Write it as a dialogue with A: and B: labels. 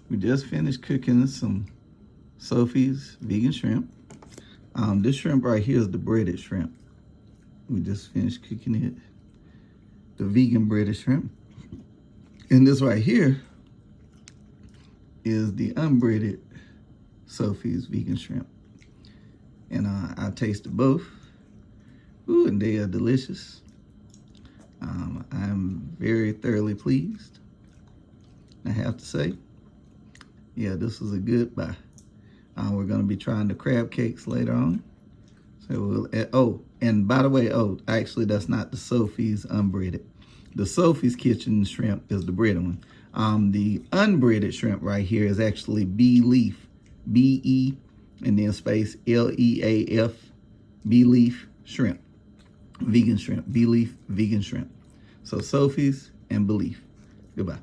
A: We just finished cooking some Sophie's vegan shrimp. This shrimp right here is the breaded shrimp. We just finished cooking it. The vegan breaded shrimp. And this right here is the unbreaded Sophie's vegan shrimp. And I tasted both. Ooh, and they are delicious. I'm very thoroughly pleased, I have to say. Yeah, this was a good buy. We're going to be trying the crab cakes later on. So we'll, oh, and by the way, oh, actually that's not the Sophie's unbreaded. The Sophie's Kitchen shrimp is the breaded one. The unbreaded shrimp right here is actually B-leaf, B-E, and then space L-E-A-F, B-leaf shrimp, vegan shrimp, B-leaf vegan shrimp. So Sophie's and Belief. Goodbye.